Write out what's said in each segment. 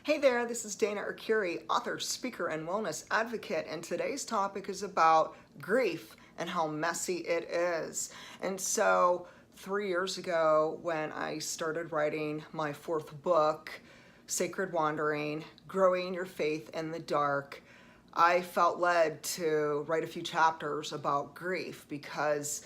Hey there, this is Dana Arcuri, author, speaker, and wellness advocate, and today's topic is about grief and how messy it is. And so 3 years ago, when I started writing my fourth book, Sacred Wandering, Growing Your Faith in the Dark, I felt led to write a few chapters about grief because,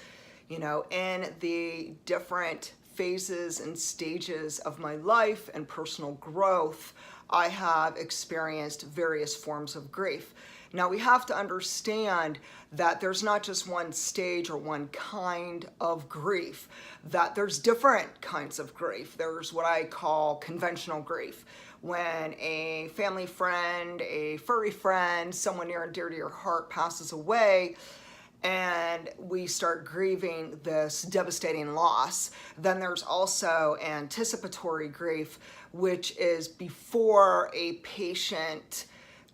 in the different phases and stages of my life and personal growth, I have experienced various forms of grief. Now, we have to understand that there's not just one stage or one kind of grief, that there's different kinds of grief. There's what I call conventional grief, when a family friend, a furry friend, someone near and dear to your heart passes away, and we start grieving this devastating loss. Then there's also anticipatory grief, which is before a patient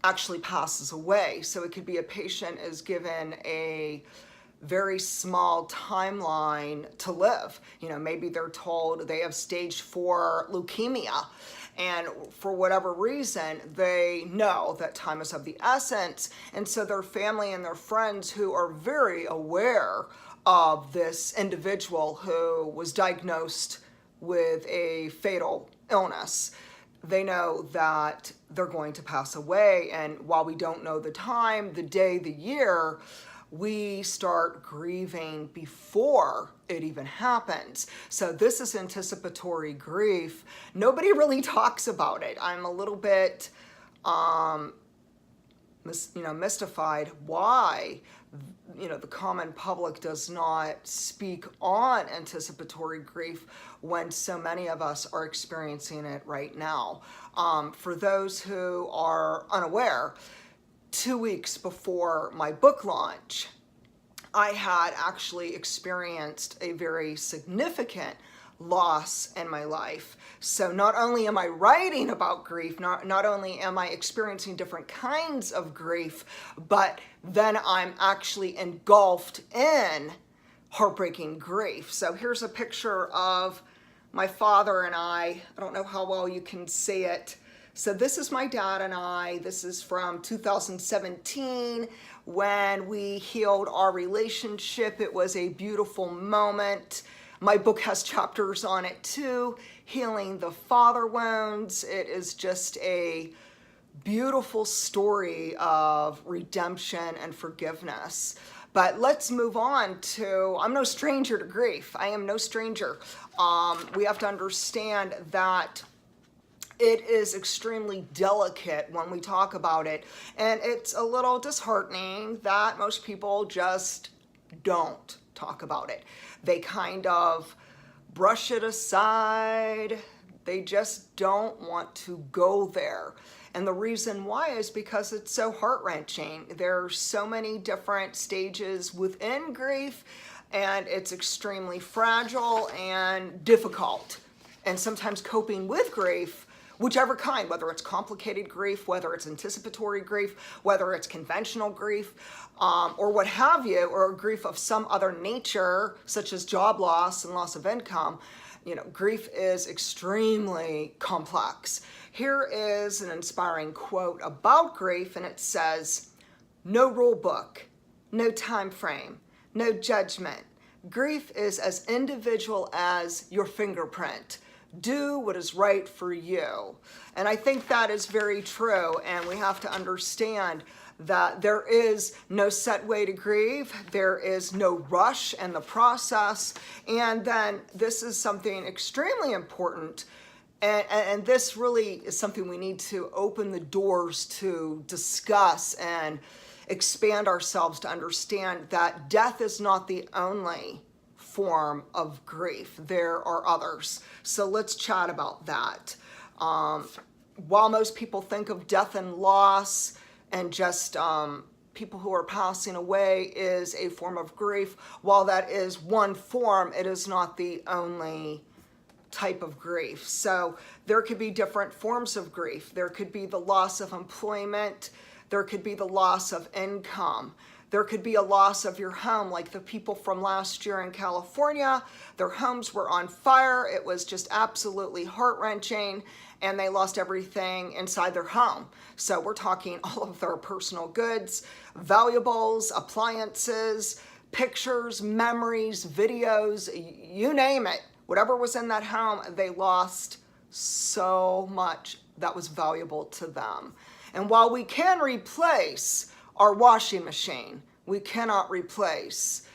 actually passes away. So it could be a patient is given a very small timeline to live. Maybe they're told they have stage 4 leukemia, and for whatever reason, they know that time is of the essence. And so their family and their friends, who are very aware of this individual who was diagnosed with a fatal illness, they know that they're going to pass away. And while we don't know the time, the day, the year, we start grieving before it even happens. So this is anticipatory grief. Nobody really talks about it. I'm a little bit mystified why the common public does not speak on anticipatory grief when so many of us are experiencing it right now. For those who are unaware, 2 weeks before my book launch, I had actually experienced a very significant loss in my life. So not only am I writing about grief, not only am I experiencing different kinds of grief, but then I'm actually engulfed in heartbreaking grief. So here's a picture of my father and I don't know how well you can see it. So this is my dad and I. This is from 2017 when we healed our relationship. It was a beautiful moment. My book has chapters on it too, Healing the Father Wounds. It is just a beautiful story of redemption and forgiveness. But let's move on to, I'm no stranger to grief. I am no stranger. We have to understand that it is extremely delicate when we talk about it, and it's a little disheartening that most people just don't talk about it. They kind of brush it aside. They just don't want to go there. And the reason why is because it's so heart-wrenching. There are so many different stages within grief, and it's extremely fragile and difficult. And sometimes coping with grief, whichever kind, whether it's complicated grief, whether it's anticipatory grief, whether it's conventional grief, or what have you, or grief of some other nature, such as job loss and loss of income, grief is extremely complex. Here is an inspiring quote about grief, and it says, "No rule book, no time frame, no judgment. Grief is as individual as your fingerprint. Do what is right for you." And I think that is very true, and we have to understand that there is no set way to grieve. There is no rush in the process. And then this is something extremely important, and this really is something we need to open the doors to discuss and expand ourselves to understand that death is not the only form of grief. There are others. So let's chat about that. While most people think of death and loss and just people who are passing away is a form of grief, while that is one form, it is not the only type of grief. So there could be different forms of grief. There could be the loss of employment. There could be the loss of income. There could be a loss of your home, like the people from last year in California. Their homes were on fire. It was just absolutely heart-wrenching, and they lost everything inside their home. So we're talking all of their personal goods, valuables, appliances, pictures, memories, videos, you name it. Whatever was in that home, they lost so much that was valuable to them. And while we can replace our washing machine, we cannot replace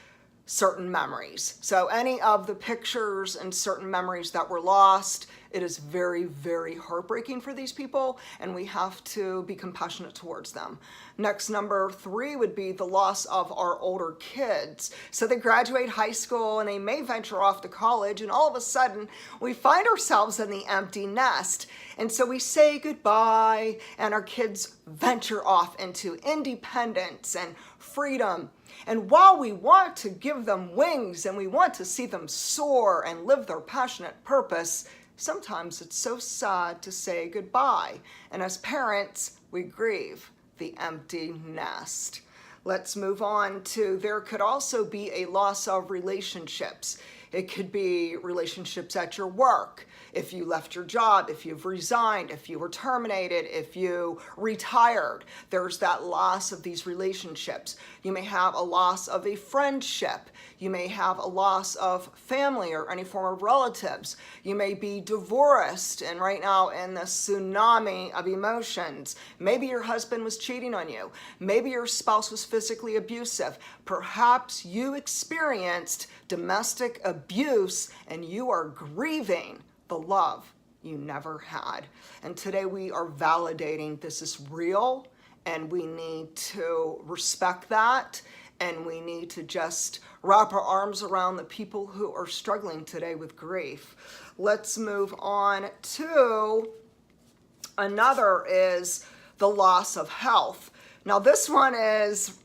certain memories. So any of the pictures and certain memories that were lost, it is very, very heartbreaking for these people, and we have to be compassionate towards them. Next, number 3 would be the loss of our older kids. So they graduate high school and they may venture off to college, and all of a sudden we find ourselves in the empty nest. And so we say goodbye, and our kids venture off into independence and freedom. And while we want to give them wings and we want to see them soar and live their passionate purpose, sometimes it's so sad to say goodbye. And as parents, we grieve the empty nest. Let's move on to, there could also be a loss of relationships. It could be relationships at your work. If you left your job, if you've resigned, if you were terminated, if you retired, there's that loss of these relationships. You may have a loss of a friendship. You may have a loss of family or any form of relatives. You may be divorced and right now in the tsunami of emotions. Maybe your husband was cheating on you. Maybe your spouse was physically abusive. Perhaps you experienced domestic abuse and you are grieving the love you never had. And today we are validating this is real, and we need to respect that, and we need to just wrap our arms around the people who are struggling today with grief. Let's move on to another, is the loss of health. Now this one is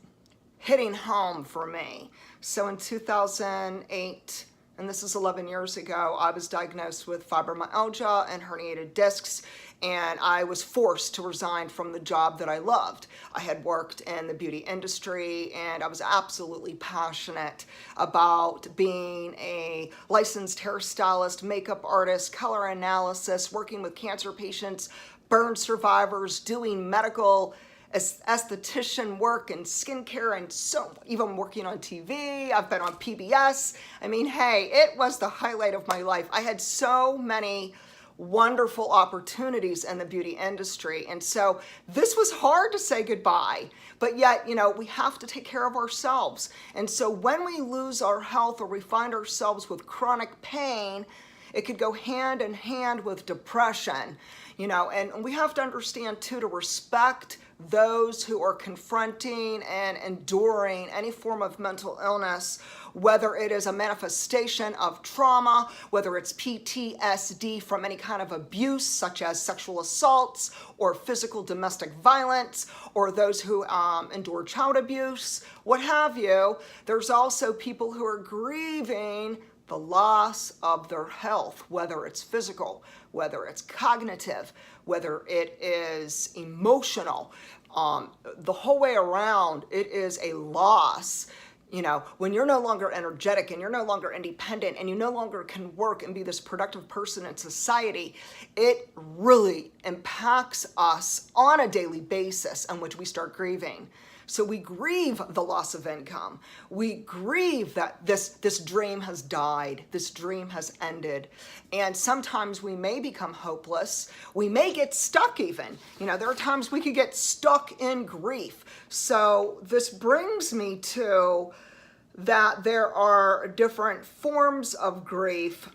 hitting home for me. So in 2008, and this is 11 years ago, I was diagnosed with fibromyalgia and herniated discs, and I was forced to resign from the job that I loved. I had worked in the beauty industry, and I was absolutely passionate about being a licensed hairstylist, makeup artist, color analysis, working with cancer patients, burn survivors, doing medical esthetician work and skincare, and so even working on TV. I've been on PBS. I mean, hey, it was the highlight of my life. I had so many wonderful opportunities in the beauty industry. And so this was hard to say goodbye, but yet, you know, we have to take care of ourselves. And so when we lose our health or we find ourselves with chronic pain, it could go hand in hand with depression, you know, and we have to understand too, to respect those who are confronting and enduring any form of mental illness, whether it is a manifestation of trauma, whether it's PTSD from any kind of abuse, such as sexual assaults or physical domestic violence, or those who endure child abuse, what have you. There's also people who are grieving the loss of their health, whether it's physical, whether it's cognitive, whether it is emotional, the whole way around, it is a loss. You know, when you're no longer energetic and you're no longer independent and you no longer can work and be this productive person in society, it really impacts us on a daily basis on which we start grieving. So we grieve the loss of income. We grieve that this dream has died, this dream has ended. And sometimes we may become hopeless. We may get stuck even. You know, there are times we could get stuck in grief. So this brings me to that there are different forms of grief.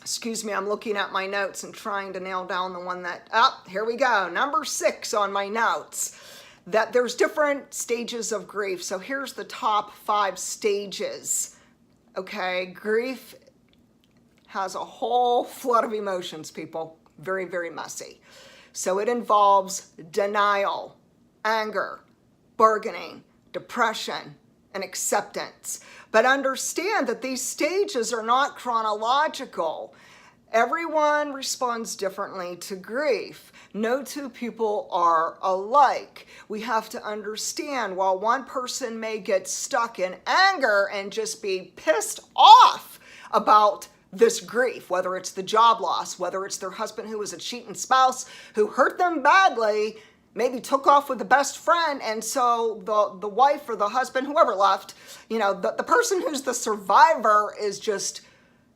Excuse me, I'm looking at my notes and trying to nail down the one that, here we go, number 6 on my notes. That there's different stages of grief. So here's the top 5 stages. Okay, grief has a whole flood of emotions, people. Very, very messy. So it involves denial, anger, bargaining, depression, and acceptance. But understand that these stages are not chronological. Everyone responds differently to grief. No two people are alike. We have to understand, while one person may get stuck in anger and just be pissed off about this grief, whether it's the job loss, whether it's their husband who was a cheating spouse who hurt them badly, maybe took off with the best friend, and so the wife or the husband, whoever left, the person who's the survivor is just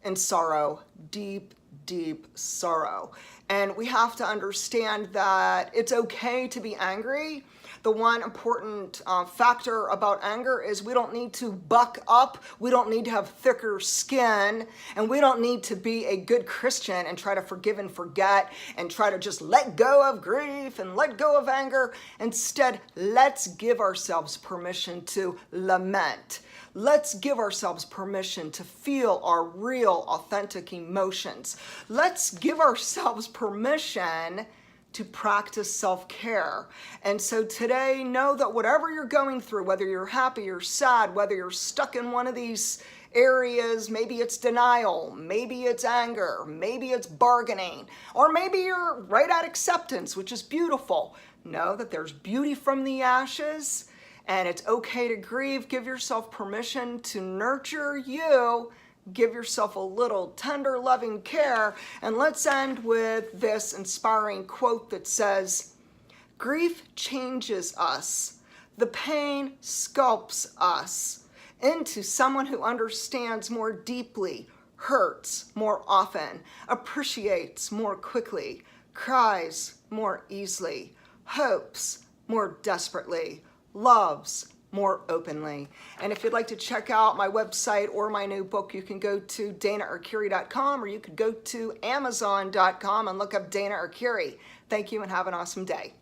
in sorrow, deep, deep sorrow. And we have to understand that it's okay to be angry. The one important factor about anger is we don't need to buck up, we don't need to have thicker skin, and we don't need to be a good Christian and try to forgive and forget and try to just let go of grief and let go of anger. Instead, let's give ourselves permission to lament. Let's give ourselves permission to feel our real, authentic emotions. Let's give ourselves permission to practice self-care. And so today, know that whatever you're going through, whether you're happy or sad, whether you're stuck in one of these areas, maybe it's denial, maybe it's anger, maybe it's bargaining, or maybe you're right at acceptance, which is beautiful. Know that there's beauty from the ashes, and it's okay to grieve. Give yourself permission to nurture you. Give yourself a little tender, loving care. And let's end with this inspiring quote that says, "Grief changes us. The pain sculpts us into someone who understands more deeply, hurts more often, appreciates more quickly, cries more easily, hopes more desperately, loves more openly." And if you'd like to check out my website or my new book, you can go to danaarcuri.com, or you could go to amazon.com and look up Dana Arcuri. Thank you and have an awesome day.